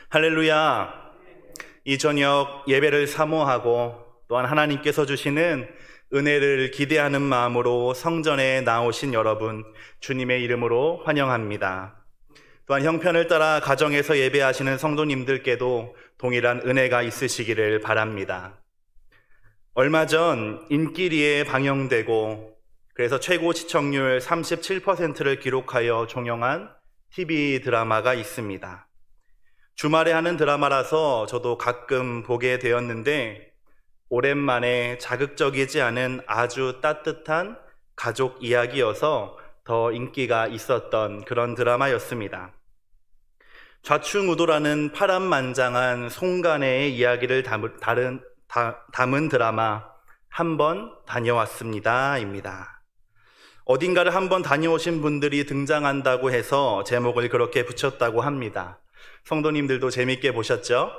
할렐루야. 이 저녁 예배를 사모하고 또한 하나님께서 주시는 은혜를 기대하는 마음으로 성전에 나오신 여러분, 주님의 이름으로 환영합니다. 또한 형편을 따라 가정에서 예배하시는 성도님들께도 동일한 은혜가 있으시기를 바랍니다. 얼마 전 인기리에 방영되고 그래서 최고 시청률 37%를 기록하여 종영한 TV 드라마가 있습니다. 주말에 하는 드라마라서 저도 가끔 보게 되었는데 오랜만에 자극적이지 않은 아주 따뜻한 가족 이야기여서 더 인기가 있었던 그런 드라마였습니다. 좌충우돌하는 파란만장한 송가네의 이야기를 담은 드라마 한번 다녀왔습니다입니다. 어딘가를 한번 다녀오신 분들이 등장한다고 해서 제목을 그렇게 붙였다고 합니다. 성도님들도 재밌게 보셨죠?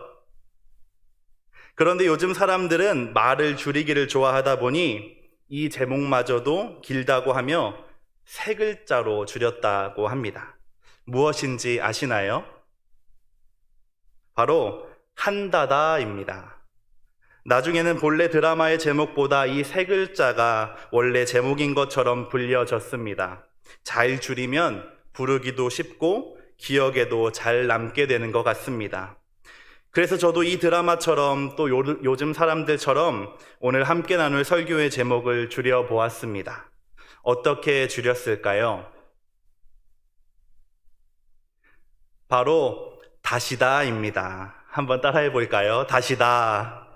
그런데 요즘 사람들은 말을 줄이기를 좋아하다 보니 이 제목마저도 길다고 하며 세 글자로 줄였다고 합니다. 무엇인지 아시나요? 바로 한다다입니다. 나중에는 본래 드라마의 제목보다 이 세 글자가 원래 제목인 것처럼 불려졌습니다. 잘 줄이면 부르기도 쉽고 기억에도 잘 남게 되는 것 같습니다. 그래서 저도 이 드라마처럼 또 요즘 사람들처럼 오늘 함께 나눌 설교의 제목을 줄여보았습니다. 어떻게 줄였을까요? 바로 다시다입니다. 한번 따라해 볼까요? 다시다.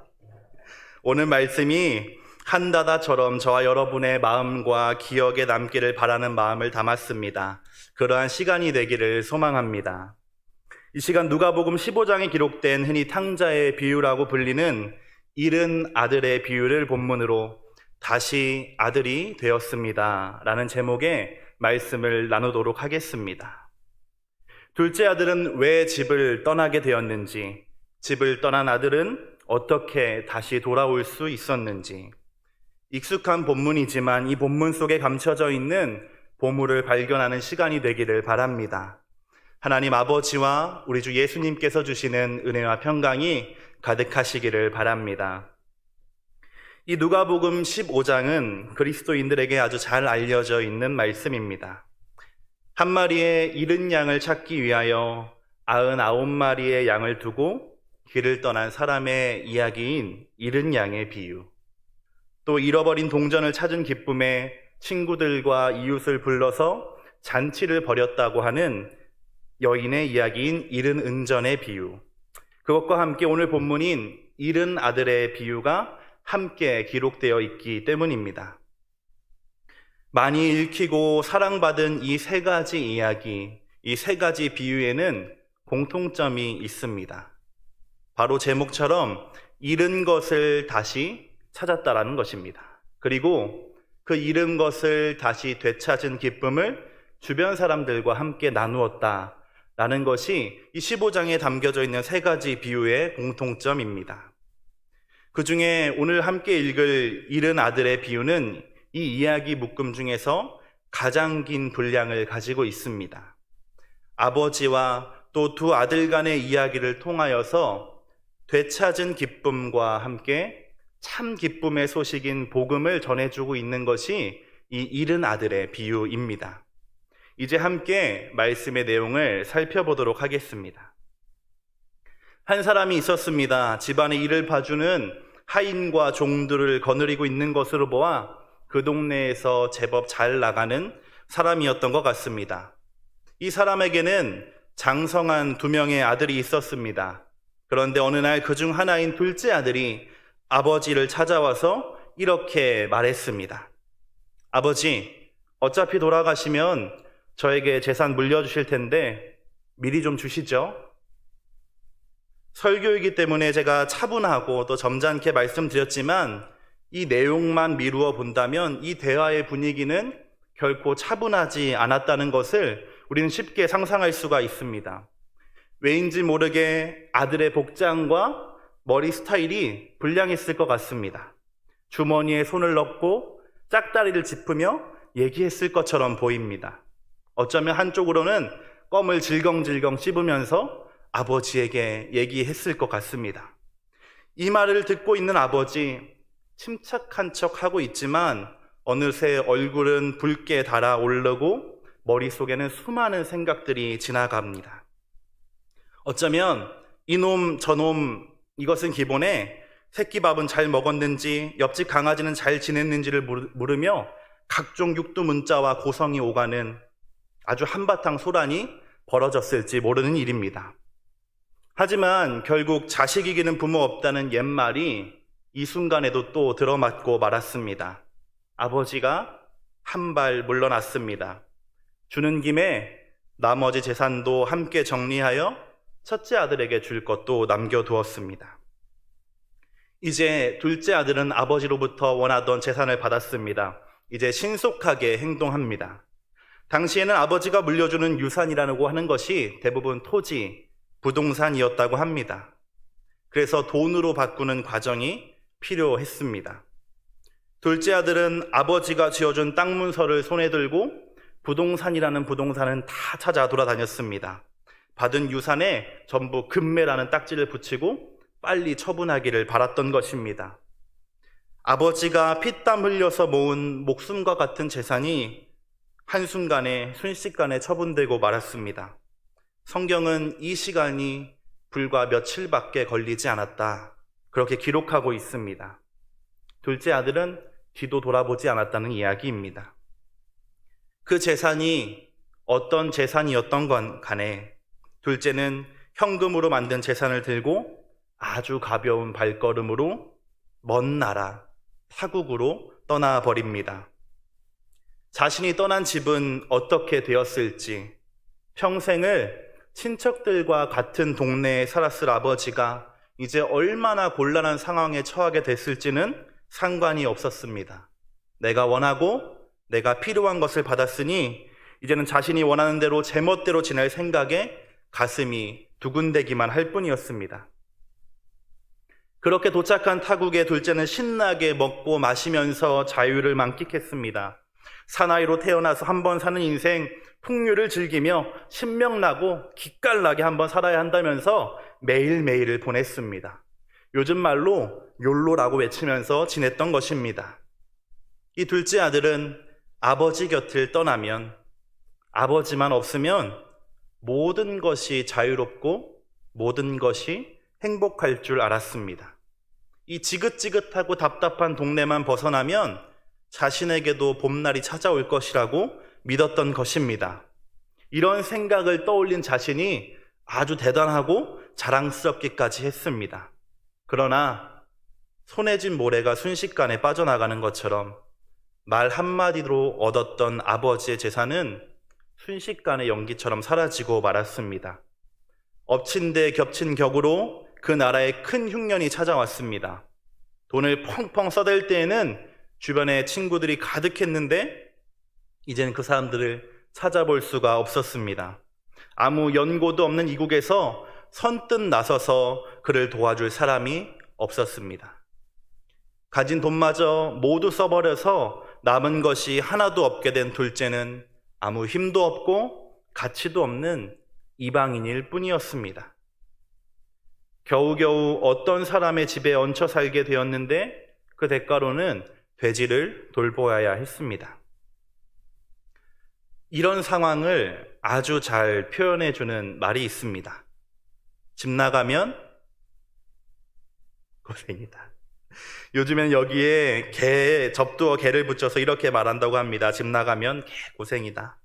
오늘 말씀이 한다다처럼 저와 여러분의 마음과 기억에 남기를 바라는 마음을 담았습니다. 그러한 시간이 되기를 소망합니다. 이 시간 누가복음 15장에 기록된 흔히 탕자의 비유라고 불리는 잃은 아들의 비유를 본문으로 다시 아들이 되었습니다 라는 제목의 말씀을 나누도록 하겠습니다. 둘째 아들은 왜 집을 떠나게 되었는지, 집을 떠난 아들은 어떻게 다시 돌아올 수 있었는지, 익숙한 본문이지만 이 본문 속에 감춰져 있는 보물을 발견하는 시간이 되기를 바랍니다. 하나님 아버지와 우리 주 예수님께서 주시는 은혜와 평강이 가득하시기를 바랍니다. 이 누가복음 15장은 그리스도인들에게 아주 잘 알려져 있는 말씀입니다. 한 마리의 잃은 양을 찾기 위하여 99마리의 양을 두고 길을 떠난 사람의 이야기인 잃은 양의 비유, 또 잃어버린 동전을 찾은 기쁨에 친구들과 이웃을 불러서 잔치를 벌였다고 하는 여인의 이야기인 잃은 은전의 비유, 그것과 함께 오늘 본문인 잃은 아들의 비유가 함께 기록되어 있기 때문입니다. 많이 읽히고 사랑받은 이 세 가지 이야기, 이 세 가지 비유에는 공통점이 있습니다. 바로 제목처럼 잃은 것을 다시 찾았다라는 것입니다. 그리고 그 잃은 것을 다시 되찾은 기쁨을 주변 사람들과 함께 나누었다라는 것이 이 15장에 담겨져 있는 세 가지 비유의 공통점입니다. 그 중에 오늘 함께 읽을 잃은 아들의 비유는 이 이야기 묶음 중에서 가장 긴 분량을 가지고 있습니다. 아버지와 또 두 아들 간의 이야기를 통하여서 되찾은 기쁨과 함께 참 기쁨의 소식인 복음을 전해주고 있는 것이 이 잃은 아들의 비유입니다. 이제 함께 말씀의 내용을 살펴보도록 하겠습니다. 한 사람이 있었습니다. 집안의 일을 봐주는 하인과 종들을 거느리고 있는 것으로 보아 그 동네에서 제법 잘 나가는 사람이었던 것 같습니다. 이 사람에게는 장성한 2명의 아들이 있었습니다. 그런데 어느 날 그중 하나인 둘째 아들이 아버지를 찾아와서 이렇게 말했습니다. 아버지, 어차피 돌아가시면 저에게 재산 물려주실 텐데 미리 좀 주시죠. 설교이기 때문에 제가 차분하고 또 점잖게 말씀드렸지만 이 내용만 미루어 본다면 이 대화의 분위기는 결코 차분하지 않았다는 것을 우리는 쉽게 상상할 수가 있습니다. 왜인지 모르게 아들의 복장과 머리 스타일이 불량했을 것 같습니다. 주머니에 손을 넣고 짝다리를 짚으며 얘기했을 것처럼 보입니다. 어쩌면 한쪽으로는 껌을 질겅질겅 씹으면서 아버지에게 얘기했을 것 같습니다. 이 말을 듣고 있는 아버지, 침착한 척 하고 있지만 어느새 얼굴은 붉게 달아오르고 머릿속에는 수많은 생각들이 지나갑니다. 어쩌면 이놈 저놈 이것은 기본에 새끼밥은 잘 먹었는지 옆집 강아지는 잘 지냈는지를 물으며 각종 육두 문자와 고성이 오가는 아주 한바탕 소란이 벌어졌을지 모르는 일입니다. 하지만 결국 자식 이기는 부모 없다는 옛말이 이 순간에도 또 들어맞고 말았습니다. 아버지가 한 발 물러났습니다. 주는 김에 나머지 재산도 함께 정리하여 첫째 아들에게 줄 것도 남겨두었습니다. 이제 둘째 아들은 아버지로부터 원하던 재산을 받았습니다. 이제 신속하게 행동합니다. 당시에는 아버지가 물려주는 유산이라고 하는 것이 대부분 토지, 부동산이었다고 합니다. 그래서 돈으로 바꾸는 과정이 필요했습니다. 둘째 아들은 아버지가 쥐어준 땅 문서를 손에 들고 부동산이라는 부동산은 다 찾아 돌아다녔습니다. 받은 유산에 전부 금매라는 딱지를 붙이고 빨리 처분하기를 바랐던 것입니다. 아버지가 피땀 흘려서 모은 목숨과 같은 재산이 한순간에 순식간에 처분되고 말았습니다. 성경은 이 시간이 불과 며칠밖에 걸리지 않았다, 그렇게 기록하고 있습니다. 둘째 아들은 뒤도 돌아보지 않았다는 이야기입니다. 그 재산이 어떤 재산이었던 건 간에 둘째는 현금으로 만든 재산을 들고 아주 가벼운 발걸음으로 먼 나라, 타국으로 떠나버립니다. 자신이 떠난 집은 어떻게 되었을지, 평생을 친척들과 같은 동네에 살았을 아버지가 이제 얼마나 곤란한 상황에 처하게 됐을지는 상관이 없었습니다. 내가 원하고 내가 필요한 것을 받았으니 이제는 자신이 원하는 대로 제멋대로 지낼 생각에 가슴이 두근대기만 할 뿐이었습니다. 그렇게 도착한 타국의 둘째는 신나게 먹고 마시면서 자유를 만끽했습니다. 사나이로 태어나서 한번 사는 인생, 풍류를 즐기며 신명나고 기깔나게 한번 살아야 한다면서 매일매일을 보냈습니다. 요즘 말로 욜로라고 외치면서 지냈던 것입니다. 이 둘째 아들은 아버지 곁을 떠나면, 아버지만 없으면 모든 것이 자유롭고 모든 것이 행복할 줄 알았습니다. 이 지긋지긋하고 답답한 동네만 벗어나면 자신에게도 봄날이 찾아올 것이라고 믿었던 것입니다. 이런 생각을 떠올린 자신이 아주 대단하고 자랑스럽기까지 했습니다. 그러나 손에 쥔 모래가 순식간에 빠져나가는 것처럼 말 한마디로 얻었던 아버지의 재산은 순식간에 연기처럼 사라지고 말았습니다. 엎친 데 겹친 격으로 그 나라에 큰 흉년이 찾아왔습니다. 돈을 펑펑 써댈 때에는 주변에 친구들이 가득했는데 이제는 그 사람들을 찾아볼 수가 없었습니다. 아무 연고도 없는 이국에서 선뜻 나서서 그를 도와줄 사람이 없었습니다. 가진 돈마저 모두 써버려서 남은 것이 하나도 없게 된 둘째는 아무 힘도 없고 가치도 없는 이방인일 뿐이었습니다. 겨우겨우 어떤 사람의 집에 얹혀 살게 되었는데 그 대가로는 돼지를 돌보아야 했습니다. 이런 상황을 아주 잘 표현해주는 말이 있습니다. 집 나가면 고생이다. 요즘엔 여기에 접두어 개를 붙여서 이렇게 말한다고 합니다. 집 나가면 개 고생이다.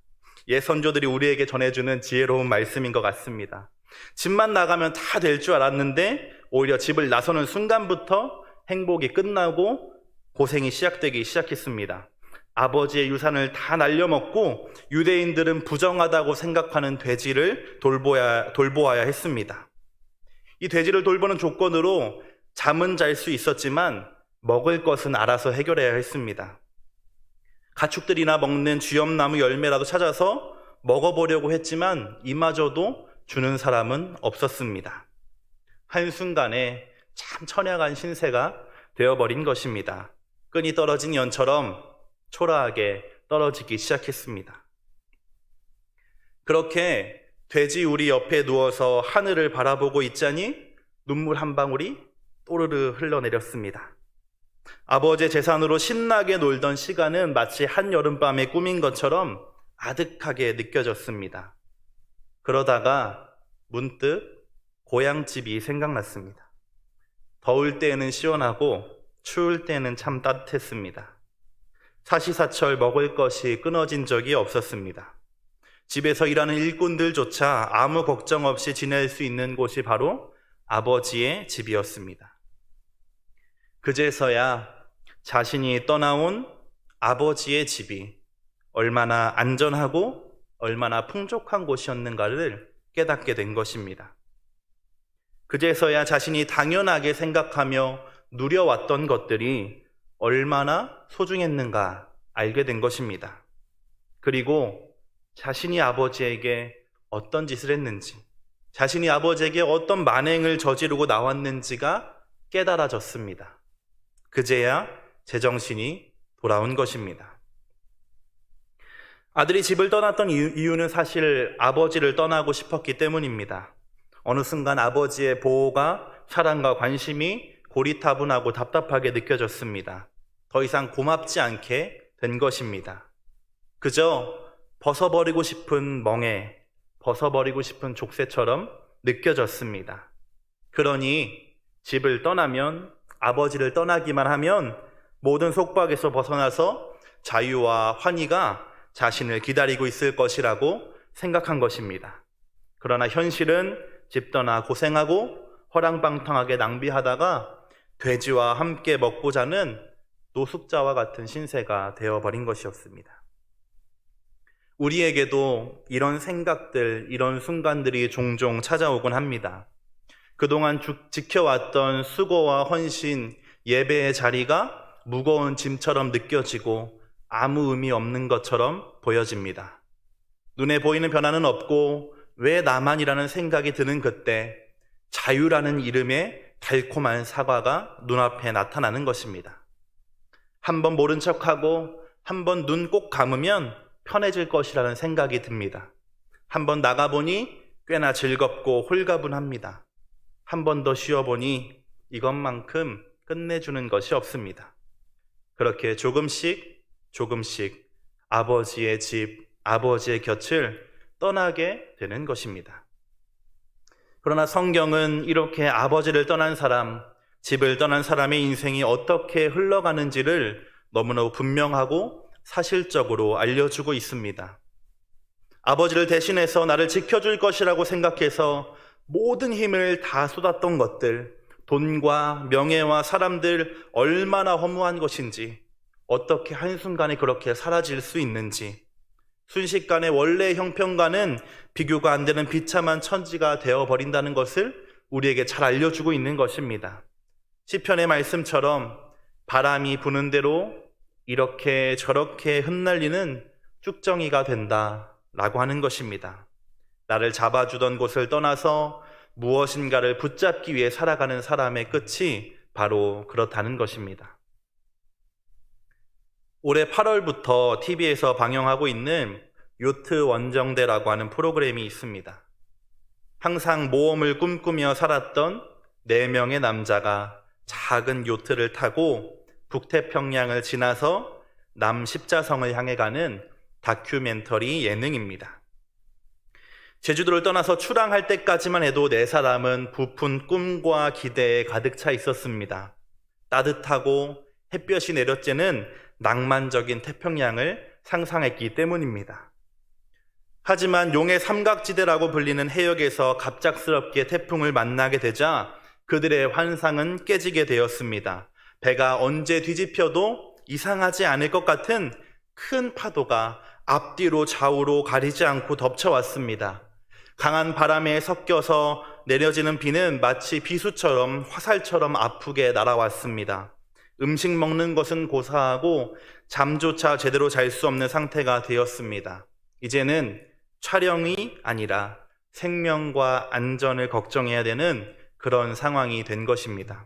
옛 선조들이 우리에게 전해주는 지혜로운 말씀인 것 같습니다. 집만 나가면 다 될 줄 알았는데 오히려 집을 나서는 순간부터 행복이 끝나고 고생이 시작되기 시작했습니다. 아버지의 유산을 다 날려먹고 유대인들은 부정하다고 생각하는 돼지를 돌보아야 했습니다. 이 돼지를 돌보는 조건으로 잠은 잘 수 있었지만 먹을 것은 알아서 해결해야 했습니다. 가축들이나 먹는 쥐엄나무 열매라도 찾아서 먹어보려고 했지만 이마저도 주는 사람은 없었습니다. 한순간에 참 천약한 신세가 되어버린 것입니다. 끈이 떨어진 연처럼 초라하게 떨어지기 시작했습니다. 그렇게 돼지 우리 옆에 누워서 하늘을 바라보고 있자니 눈물 한 방울이 또르르 흘러내렸습니다. 아버지의 재산으로 신나게 놀던 시간은 마치 한여름밤의 꿈인 것처럼 아득하게 느껴졌습니다. 그러다가 문득 고향집이 생각났습니다. 더울 때에는 시원하고 추울 때는 참 따뜻했습니다. 사시사철 먹을 것이 끊어진 적이 없었습니다. 집에서 일하는 일꾼들조차 아무 걱정 없이 지낼 수 있는 곳이 바로 아버지의 집이었습니다. 그제서야 자신이 떠나온 아버지의 집이 얼마나 안전하고 얼마나 풍족한 곳이었는가를 깨닫게 된 것입니다. 그제서야 자신이 당연하게 생각하며 누려왔던 것들이 얼마나 소중했는가 알게 된 것입니다. 그리고 자신이 아버지에게 어떤 짓을 했는지, 자신이 아버지에게 어떤 만행을 저지르고 나왔는지가 깨달아졌습니다. 그제야 제정신이 돌아온 것입니다. 아들이 집을 떠났던 이유는 사실 아버지를 떠나고 싶었기 때문입니다. 어느 순간 아버지의 보호가 사랑과 관심이 고리타분하고 답답하게 느껴졌습니다. 더 이상 고맙지 않게 된 것입니다. 그저 벗어버리고 싶은 멍에, 벗어버리고 싶은 족쇄처럼 느껴졌습니다. 그러니 집을 떠나면, 아버지를 떠나기만 하면 모든 속박에서 벗어나서 자유와 환희가 자신을 기다리고 있을 것이라고 생각한 것입니다. 그러나 현실은 집 떠나 고생하고 허랑방탕하게 낭비하다가 돼지와 함께 먹고 자는 노숙자와 같은 신세가 되어버린 것이었습니다. 우리에게도 이런 생각들, 이런 순간들이 종종 찾아오곤 합니다. 그동안 지켜왔던 수고와 헌신, 예배의 자리가 무거운 짐처럼 느껴지고 아무 의미 없는 것처럼 보여집니다. 눈에 보이는 변화는 없고 왜 나만이라는 생각이 드는 그때 자유라는 이름의 달콤한 사과가 눈앞에 나타나는 것입니다. 한번 모른 척하고 한번 눈 꼭 감으면 편해질 것이라는 생각이 듭니다. 한번 나가보니 꽤나 즐겁고 홀가분합니다. 한 번 더 쉬어보니 이것만큼 끝내주는 것이 없습니다. 그렇게 조금씩 아버지의 집, 아버지의 곁을 떠나게 되는 것입니다. 그러나 성경은 이렇게 아버지를 떠난 사람, 집을 떠난 사람의 인생이 어떻게 흘러가는지를 너무나 분명하고 사실적으로 알려주고 있습니다. 아버지를 대신해서 나를 지켜줄 것이라고 생각해서 모든 힘을 다 쏟았던 것들, 돈과 명예와 사람들 얼마나 허무한 것인지, 어떻게 한순간에 그렇게 사라질 수 있는지, 순식간에 원래의 형편과는 비교가 안 되는 비참한 천지가 되어버린다는 것을 우리에게 잘 알려주고 있는 것입니다. 시편의 말씀처럼 바람이 부는 대로 이렇게 저렇게 흩날리는 쭉정이가 된다라고 하는 것입니다. 나를 잡아주던 곳을 떠나서 무엇인가를 붙잡기 위해 살아가는 사람의 끝이 바로 그렇다는 것입니다. 올해 8월부터 TV에서 방영하고 있는 요트 원정대라고 하는 프로그램이 있습니다. 항상 모험을 꿈꾸며 살았던 4명의 남자가 작은 요트를 타고 북태평양을 지나서 남십자성을 향해 가는 다큐멘터리 예능입니다. 제주도를 떠나서 출항할 때까지만 해도 4사람은 부푼 꿈과 기대에 가득 차 있었습니다. 따뜻하고 햇볕이 내려쬐는 낭만적인 태평양을 상상했기 때문입니다. 하지만 용의 삼각지대라고 불리는 해역에서 갑작스럽게 태풍을 만나게 되자 그들의 환상은 깨지게 되었습니다. 배가 언제 뒤집혀도 이상하지 않을 것 같은 큰 파도가 앞뒤로 좌우로 가리지 않고 덮쳐왔습니다. 강한 바람에 섞여서 내려지는 비는 마치 비수처럼 화살처럼 아프게 날아왔습니다. 음식 먹는 것은 고사하고 잠조차 제대로 잘 수 없는 상태가 되었습니다. 이제는 촬영이 아니라 생명과 안전을 걱정해야 되는 그런 상황이 된 것입니다.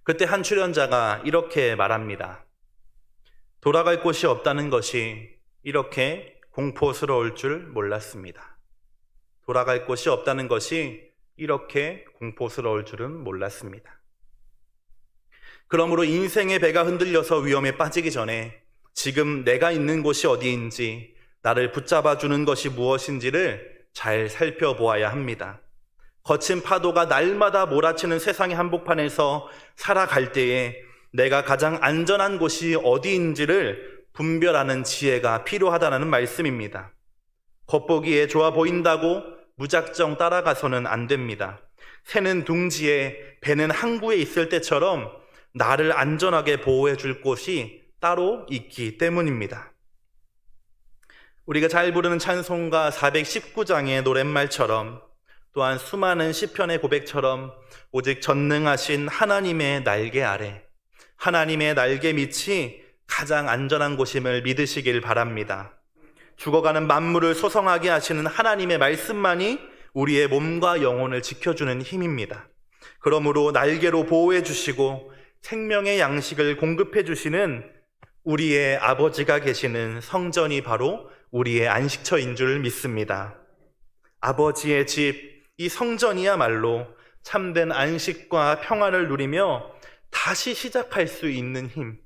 그때 한 출연자가 이렇게 말합니다. 돌아갈 곳이 없다는 것이 이렇게 공포스러울 줄 몰랐습니다. 돌아갈 곳이 없다는 것이 이렇게 공포스러울 줄은 몰랐습니다. 그러므로 인생의 배가 흔들려서 위험에 빠지기 전에 지금 내가 있는 곳이 어디인지, 나를 붙잡아 주는 것이 무엇인지를 잘 살펴보아야 합니다. 거친 파도가 날마다 몰아치는 세상의 한복판에서 살아갈 때에 내가 가장 안전한 곳이 어디인지를 분별하는 지혜가 필요하다는 말씀입니다. 겉보기에 좋아 보인다고 무작정 따라가서는 안 됩니다. 새는 둥지에, 배는 항구에 있을 때처럼 나를 안전하게 보호해 줄 곳이 따로 있기 때문입니다. 우리가 잘 부르는 찬송가 419장의 노랫말처럼, 또한 수많은 시편의 고백처럼 오직 전능하신 하나님의 날개 아래, 하나님의 날개 밑이 가장 안전한 곳임을 믿으시길 바랍니다. 죽어가는 만물을 소성하게 하시는 하나님의 말씀만이 우리의 몸과 영혼을 지켜주는 힘입니다. 그러므로 날개로 보호해 주시고 생명의 양식을 공급해 주시는 우리의 아버지가 계시는 성전이 바로 우리의 안식처인 줄 믿습니다. 아버지의 집, 이 성전이야말로 참된 안식과 평안을 누리며 다시 시작할 수 있는 힘,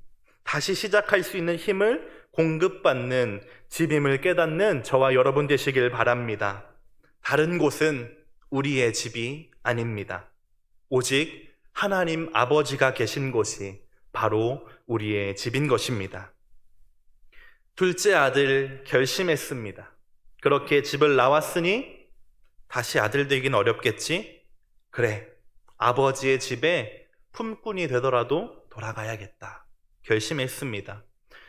다시 시작할 수 있는 힘을 공급받는 집임을 깨닫는 저와 여러분 되시길 바랍니다. 다른 곳은 우리의 집이 아닙니다. 오직 하나님 아버지가 계신 곳이 바로 우리의 집인 것입니다. 둘째 아들 결심했습니다. 그렇게 집을 나왔으니 다시 아들 되긴 어렵겠지? 그래, 아버지의 집에 품꾼이 되더라도 돌아가야겠다. 결심했습니다.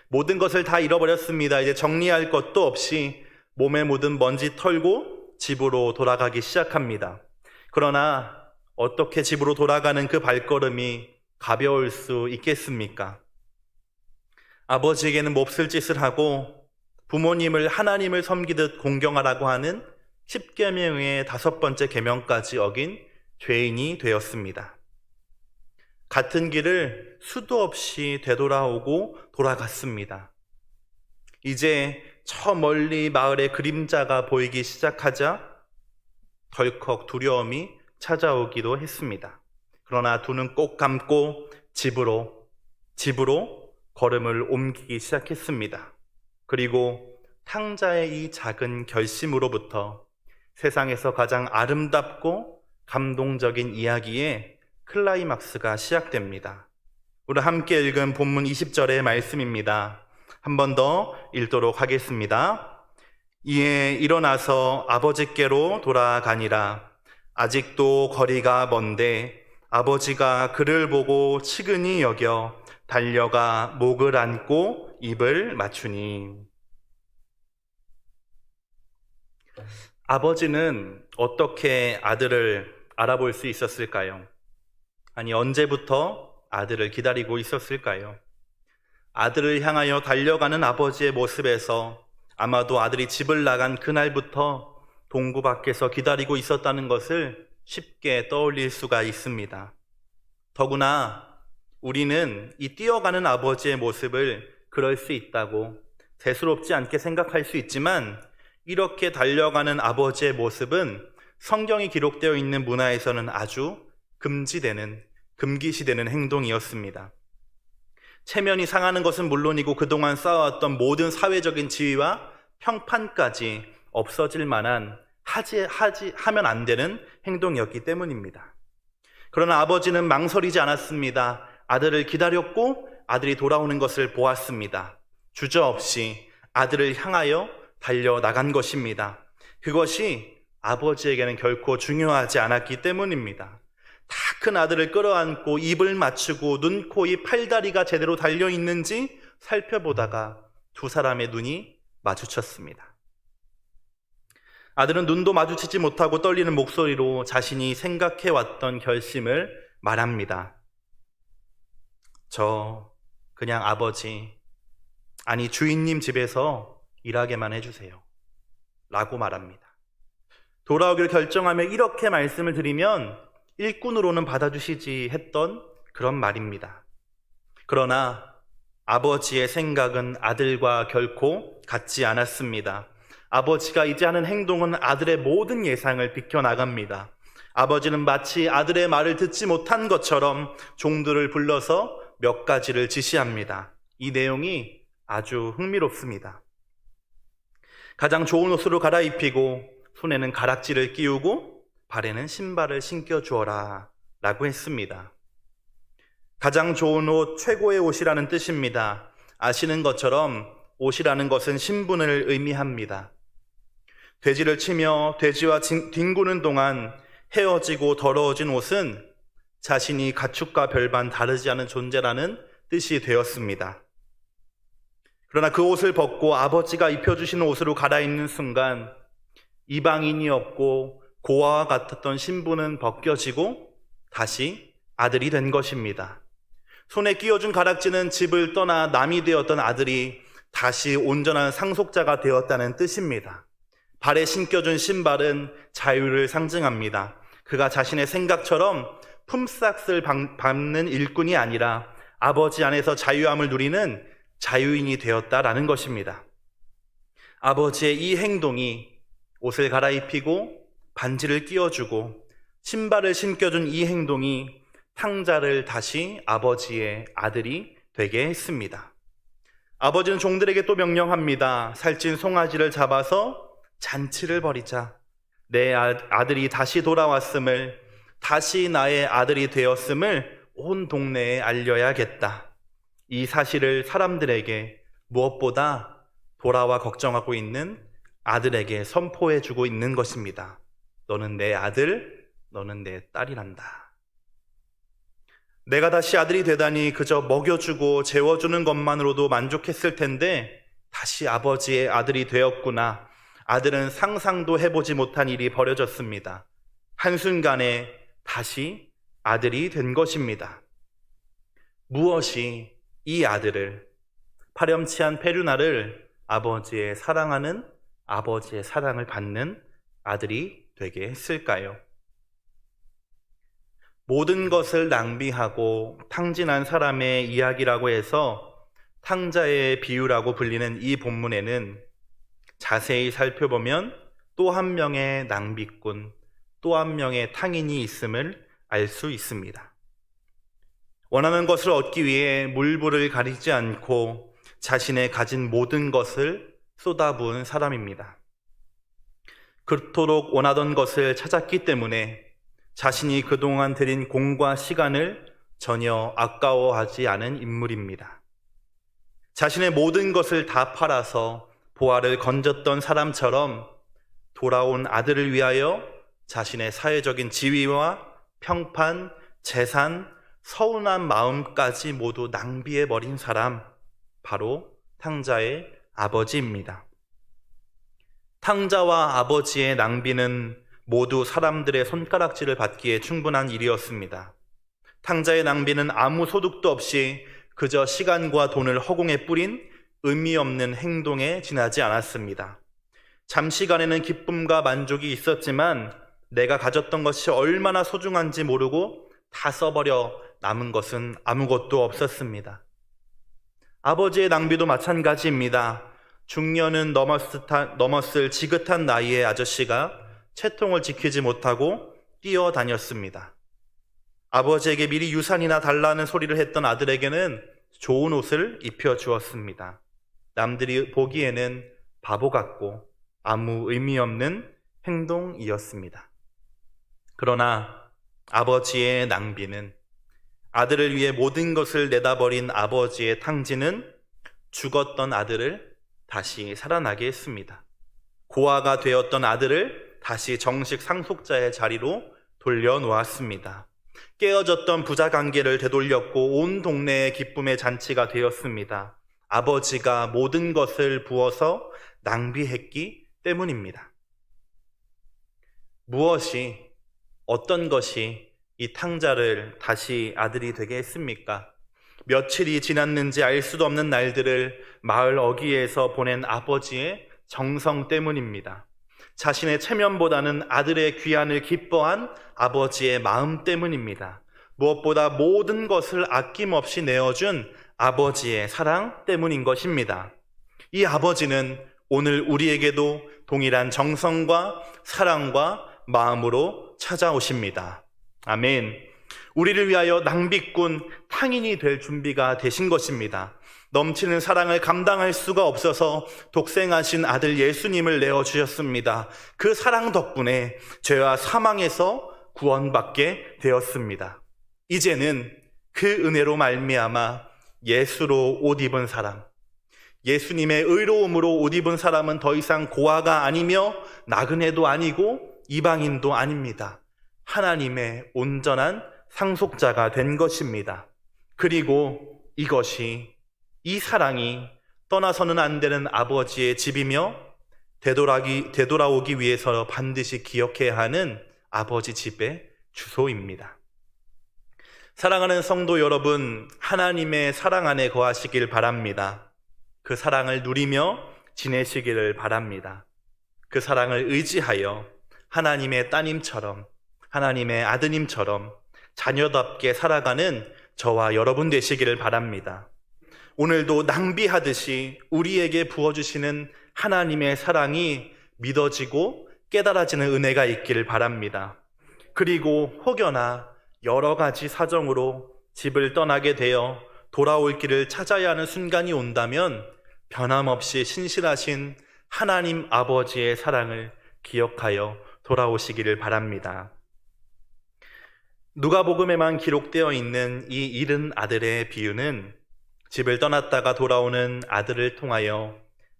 모든 것을 다 잃어버렸습니다. 이제 정리할 것도 없이 몸에 묻은 먼지 털고 집으로 돌아가기 시작합니다. 그러나 어떻게 집으로 돌아가는 그 발걸음이 가벼울 수 있겠습니까? 아버지에게는 몹쓸 짓을 하고 부모님을 하나님을 섬기듯 공경하라고 하는 10계명의 5번째 계명까지 어긴 죄인이 되었습니다. 같은 길을 수도 없이 되돌아오고 돌아갔습니다. 이제 저 멀리 마을의 그림자가 보이기 시작하자 덜컥 두려움이 찾아오기도 했습니다. 그러나 두 눈 꼭 감고 집으로 걸음을 옮기기 시작했습니다. 그리고 탕자의 이 작은 결심으로부터 세상에서 가장 아름답고 감동적인 이야기의 클라이막스가 시작됩니다. 우리 함께 읽은 본문 20절의 말씀입니다. 한 번 더 읽도록 하겠습니다. 이에 일어나서 아버지께로 돌아가니라. 아직도 거리가 먼데 아버지가 그를 보고 측은히 여겨 달려가 목을 안고 입을 맞추니. 아버지는 어떻게 아들을 알아볼 수 있었을까요? 아니, 언제부터 아들을 기다리고 있었을까요? 아들을 향하여 달려가는 아버지의 모습에서 아마도 아들이 집을 나간 그날부터 동구 밖에서 기다리고 있었다는 것을 쉽게 떠올릴 수가 있습니다. 더구나 우리는 이 뛰어가는 아버지의 모습을 그럴 수 있다고 대수롭지 않게 생각할 수 있지만, 이렇게 달려가는 아버지의 모습은 성경이 기록되어 있는 문화에서는 아주 금기시되는 행동이었습니다. 체면이 상하는 것은 물론이고 그동안 쌓아왔던 모든 사회적인 지위와 평판까지 없어질 만한 하면 안 되는 행동이었기 때문입니다. 그러나 아버지는 망설이지 않았습니다. 아들을 기다렸고 아들이 돌아오는 것을 보았습니다. 주저없이 아들을 향하여 달려나간 것입니다. 그것이 아버지에게는 결코 중요하지 않았기 때문입니다. 다 큰 아들을 끌어안고 입을 맞추고 눈, 코, 입, 팔다리가 제대로 달려있는지 살펴보다가 두 사람의 눈이 마주쳤습니다. 아들은 눈도 마주치지 못하고 떨리는 목소리로 자신이 생각해왔던 결심을 말합니다. 저 그냥 아버지, 아니 주인님 집에서 일하게만 해주세요 라고 말합니다. 돌아오기를 결정하며 이렇게 말씀을 드리면 일꾼으로는 받아주시지 했던 그런 말입니다. 그러나 아버지의 생각은 아들과 결코 같지 않았습니다. 아버지가 이제 하는 행동은 아들의 모든 예상을 비켜나갑니다. 아버지는 마치 아들의 말을 듣지 못한 것처럼 종들을 불러서 몇 가지를 지시합니다. 이 내용이 아주 흥미롭습니다. 가장 좋은 옷으로 갈아입히고 손에는 가락지를 끼우고 발에는 신발을 신겨주어라 라고 했습니다. 가장 좋은 옷, 최고의 옷이라는 뜻입니다. 아시는 것처럼 옷이라는 것은 신분을 의미합니다. 돼지를 치며 돼지와 뒹구는 동안 헤어지고 더러워진 옷은 자신이 가축과 별반 다르지 않은 존재라는 뜻이 되었습니다. 그러나 그 옷을 벗고 아버지가 입혀주시는 옷으로 갈아입는 순간 이방인이었고 고아와 같았던 신분은 벗겨지고 다시 아들이 된 것입니다. 손에 끼워준 가락지는 집을 떠나 남이 되었던 아들이 다시 온전한 상속자가 되었다는 뜻입니다. 발에 신겨준 신발은 자유를 상징합니다. 그가 자신의 생각처럼 품삯을 밟는 일꾼이 아니라 아버지 안에서 자유함을 누리는 자유인이 되었다라는 것입니다. 아버지의 이 행동이 옷을 갈아입히고 반지를 끼워주고 신발을 신겨준 이 행동이 탕자를 다시 아버지의 아들이 되게 했습니다. 아버지는 종들에게 또 명령합니다. 살찐 송아지를 잡아서 잔치를 벌이자. 내 아들이 다시 돌아왔음을, 다시 나의 아들이 되었음을 온 동네에 알려야겠다. 이 사실을 사람들에게 무엇보다 돌아와 걱정하고 있는 아들에게 선포해주고 있는 것입니다. 너는 내 아들, 너는 내 딸이란다. 내가 다시 아들이 되다니 그저 먹여주고 재워주는 것만으로도 만족했을 텐데 다시 아버지의 아들이 되었구나. 아들은 상상도 해보지 못한 일이 벌어졌습니다. 한순간에 다시 아들이 된 것입니다. 무엇이 이 아들을, 파렴치한 페류나를 아버지의 사랑하는, 아버지의 사랑을 받는 아들이 되게 했을까요? 모든 것을 낭비하고 탕진한 사람의 이야기라고 해서 탕자의 비유라고 불리는 이 본문에는 자세히 살펴보면 또 한 명의 낭비꾼, 또 한 명의 탕인이 있음을 알 수 있습니다. 원하는 것을 얻기 위해 물불을 가리지 않고 자신의 가진 모든 것을 쏟아부은 사람입니다. 그토록 원하던 것을 찾았기 때문에 자신이 그동안 들인 공과 시간을 전혀 아까워하지 않은 인물입니다. 자신의 모든 것을 다 팔아서 보화를 건졌던 사람처럼 돌아온 아들을 위하여 자신의 사회적인 지위와 평판, 재산, 서운한 마음까지 모두 낭비해버린 사람, 바로 탕자의 아버지입니다. 탕자와 아버지의 낭비는 모두 사람들의 손가락질을 받기에 충분한 일이었습니다. 탕자의 낭비는 아무 소득도 없이 그저 시간과 돈을 허공에 뿌린 의미 없는 행동에 지나지 않았습니다. 잠시간에는 기쁨과 만족이 있었지만 내가 가졌던 것이 얼마나 소중한지 모르고 다 써버려 남은 것은 아무것도 없었습니다. 아버지의 낭비도 마찬가지입니다. 중년은 넘었을 지긋한 나이의 아저씨가 채통을 지키지 못하고 뛰어다녔습니다. 아버지에게 미리 유산이나 달라는 소리를 했던 아들에게는 좋은 옷을 입혀주었습니다. 남들이 보기에는 바보 같고 아무 의미 없는 행동이었습니다. 그러나 아버지의 낭비는, 아들을 위해 모든 것을 내다버린 아버지의 탕진은 죽었던 아들을 다시 살아나게 했습니다. 고아가 되었던 아들을 다시 정식 상속자의 자리로 돌려놓았습니다. 깨어졌던 부자 관계를 되돌렸고 온 동네의 기쁨의 잔치가 되었습니다. 아버지가 모든 것을 부어서 낭비했기 때문입니다. 무엇이, 어떤 것이 이 탕자를 다시 아들이 되게 했습니까? 며칠이 지났는지 알 수도 없는 날들을 마을 어귀에서 보낸 아버지의 정성 때문입니다. 자신의 체면보다는 아들의 귀환을 기뻐한 아버지의 마음 때문입니다. 무엇보다 모든 것을 아낌없이 내어준 아버지의 사랑 때문인 것입니다. 이 아버지는 오늘 우리에게도 동일한 정성과 사랑과 마음으로 찾아오십니다. 아멘. 우리를 위하여 낭비꾼 탕인이 될 준비가 되신 것입니다. 넘치는 사랑을 감당할 수가 없어서 독생하신 아들 예수님을 내어주셨습니다. 그 사랑 덕분에 죄와 사망에서 구원받게 되었습니다. 이제는 그 은혜로 말미암아 예수로 옷 입은 사람, 예수님의 의로움으로 옷 입은 사람은 더 이상 고아가 아니며 나그네도 아니고 이방인도 아닙니다. 하나님의 온전한 상속자가 된 것입니다. 그리고 이 사랑이 떠나서는 안 되는 아버지의 집이며 되돌아오기 위해서 반드시 기억해야 하는 아버지 집의 주소입니다. 사랑하는 성도 여러분, 하나님의 사랑 안에 거하시길 바랍니다. 그 사랑을 누리며 지내시기를 바랍니다. 그 사랑을 의지하여 하나님의 따님처럼, 하나님의 아드님처럼 자녀답게 살아가는 저와 여러분 되시기를 바랍니다. 오늘도 낭비하듯이 우리에게 부어주시는 하나님의 사랑이 믿어지고 깨달아지는 은혜가 있기를 바랍니다. 그리고 혹여나 여러 가지 사정으로 집을 떠나게 되어 돌아올 길을 찾아야 하는 순간이 온다면 변함없이 신실하신 하나님 아버지의 사랑을 기억하여 돌아오시기를 바랍니다. 누가복음에만 기록되어 있는 이 잃은 아들의 비유는 집을 떠났다가 돌아오는 아들을 통하여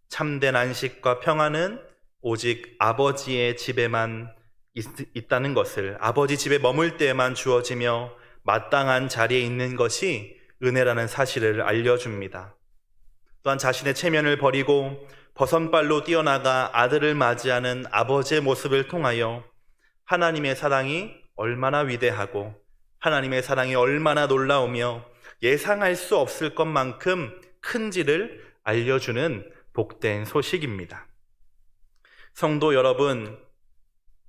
참된 안식과 평안은 오직 아버지의 집에만 있다는 것을, 아버지 집에 머물 때에만 주어지며 마땅한 자리에 있는 것이 은혜라는 사실을 알려줍니다. 또한 자신의 체면을 버리고 버선발로 뛰어나가 아들을 맞이하는 아버지의 모습을 통하여 하나님의 사랑이 얼마나 위대하고 하나님의 사랑이 얼마나 놀라우며 예상할 수 없을 것만큼 큰지를 알려주는 복된 소식입니다. 성도 여러분,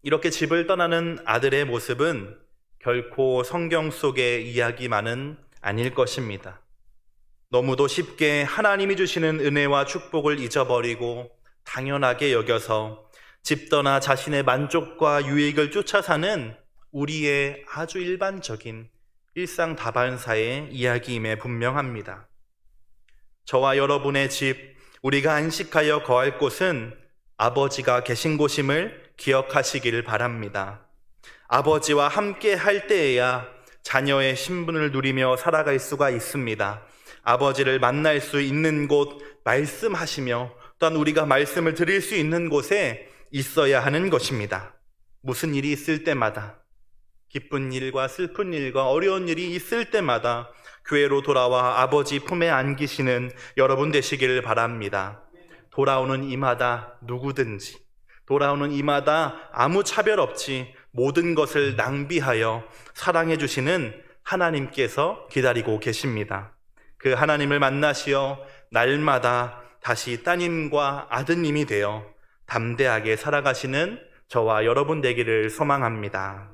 이렇게 집을 떠나는 아들의 모습은 결코 성경 속의 이야기만은 아닐 것입니다. 너무도 쉽게 하나님이 주시는 은혜와 축복을 잊어버리고 당연하게 여겨서 집 떠나 자신의 만족과 유익을 쫓아 사는 우리의 아주 일반적인 일상 다반사의 이야기임에 분명합니다. 저와 여러분의 집, 우리가 안식하여 거할 곳은 아버지가 계신 곳임을 기억하시기를 바랍니다. 아버지와 함께 할 때에야 자녀의 신분을 누리며 살아갈 수가 있습니다. 아버지를 만날 수 있는 곳, 말씀하시며 또한 우리가 말씀을 드릴 수 있는 곳에 있어야 하는 것입니다. 무슨 일이 있을 때마다, 기쁜 일과 슬픈 일과 어려운 일이 있을 때마다 교회로 돌아와 아버지 품에 안기시는 여러분 되시기를 바랍니다. 돌아오는 이마다 누구든지, 돌아오는 이마다 아무 차별 없이 모든 것을 낭비하여 사랑해 주시는 하나님께서 기다리고 계십니다. 그 하나님을 만나시어 날마다 다시 따님과 아드님이 되어 담대하게 살아가시는 저와 여러분 되기를 소망합니다.